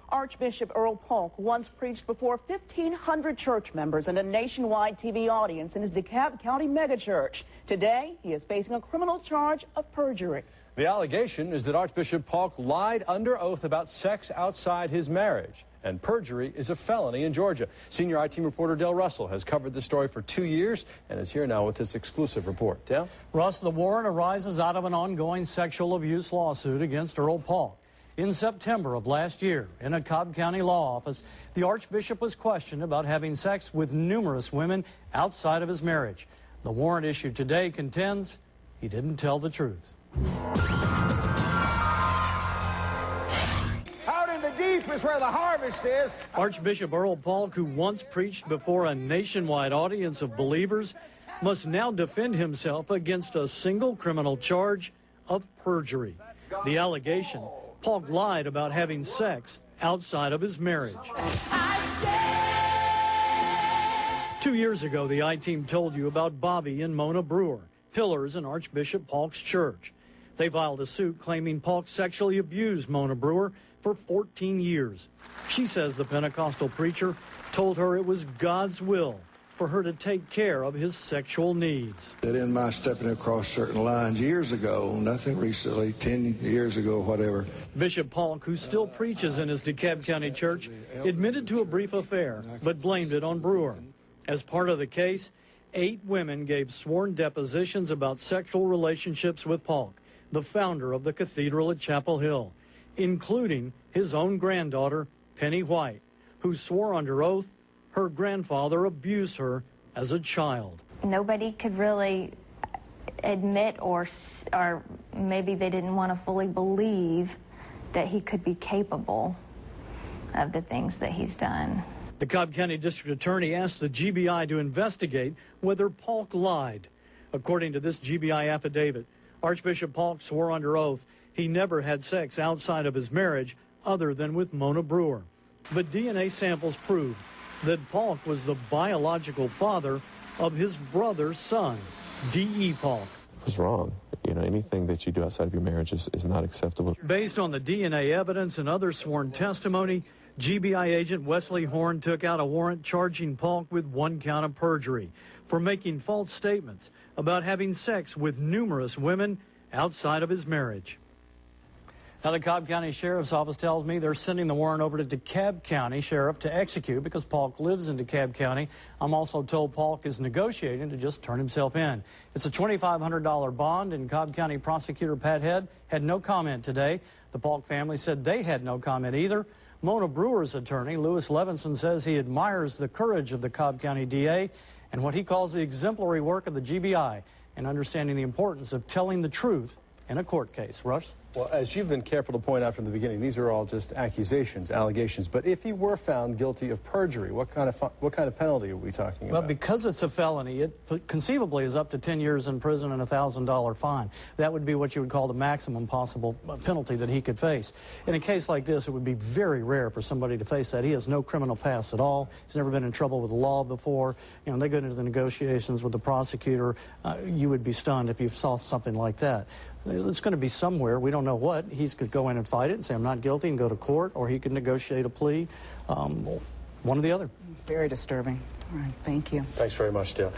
Archbishop Earl Paulk once preached before 1,500 church members and a nationwide TV audience in his DeKalb County megachurch. Today, he is facing a criminal charge of perjury. The allegation is that Archbishop Paulk lied under oath about sex outside his marriage. And perjury is a felony in Georgia. Senior I-Team reporter Dale Russell has covered the story for 2 years and is here now with this exclusive report. Dale? Russ, the warrant arises out of an ongoing sexual abuse lawsuit against Earl Paul. In September of last year, in a Cobb County law office, the Archbishop was questioned about having sex with numerous women outside of his marriage. The warrant issued today contends he didn't tell the truth. Out in the deep is where the harvest is. Archbishop Earl Paulk, who once preached before a nationwide audience of believers, must now defend himself against a single criminal charge of perjury. The allegation: Paulk lied about having sex outside of his marriage. 2 years ago, the I-Team told you about Bobby and Mona Brewer, pillars in Archbishop Paulk's church. They filed a suit claiming Paulk sexually abused Mona Brewer for 14 years. She says the Pentecostal preacher told her it was God's will for her to take care of his sexual needs. That in my stepping across certain lines years ago, nothing recently, 10 years ago, whatever. Bishop Paulk, who still preaches in his DeKalb County church, admitted to a brief affair, but blamed it on Brewer. As part of the case, 8 women gave sworn depositions about sexual relationships with Paulk, the founder of the cathedral at Chapel Hill, including his own granddaughter, Penny White, who swore under oath her grandfather abused her as a child. Nobody could really admit or maybe they didn't want to fully believe that he could be capable of the things that he's done. The Cobb County District Attorney asked the GBI to investigate whether Paulk lied. According to this GBI affidavit, Archbishop Paulk swore under oath he never had sex outside of his marriage other than with Mona Brewer. But DNA samples proved that Paulk was the biological father of his brother's son, D.E. Paulk. It was wrong. You know, anything that you do outside of your marriage is not acceptable. Based on the DNA evidence and other sworn testimony, GBI agent Wesley Horn took out a warrant charging Paulk with 1 count of perjury for making false statements about having sex with numerous women outside of his marriage. Now, the Cobb County Sheriff's Office tells me they're sending the warrant over to DeKalb County Sheriff to execute because Paulk lives in DeKalb County. I'm also told Paulk is negotiating to just turn himself in. It's a $2,500 bond, and Cobb County Prosecutor Pat Head had no comment today. The Paulk family said they had no comment either. Mona Brewer's attorney, Lewis Levinson, says he admires the courage of the Cobb County DA and what he calls the exemplary work of the GBI in understanding the importance of telling the truth in a court case. Russ? Well, as you've been careful to point out from the beginning, these are all just accusations, allegations. But if he were found guilty of perjury, what kind of penalty are we talking about? Well, because it's a felony, it conceivably is up to 10 years in prison and a $1,000 fine. That would be what you would call the maximum possible penalty that he could face. In a case like this, it would be very rare for somebody to face that. He has no criminal past at all. He's never been in trouble with the law before. You know, they go into the negotiations with the prosecutor. You would be stunned if you saw something like that. It's going to be somewhere. We don't know what. He could go in and fight it and say, I'm not guilty, and go to court, or he could negotiate a plea. One or the other. Very disturbing. All right, thank you. Thanks very much, Dale.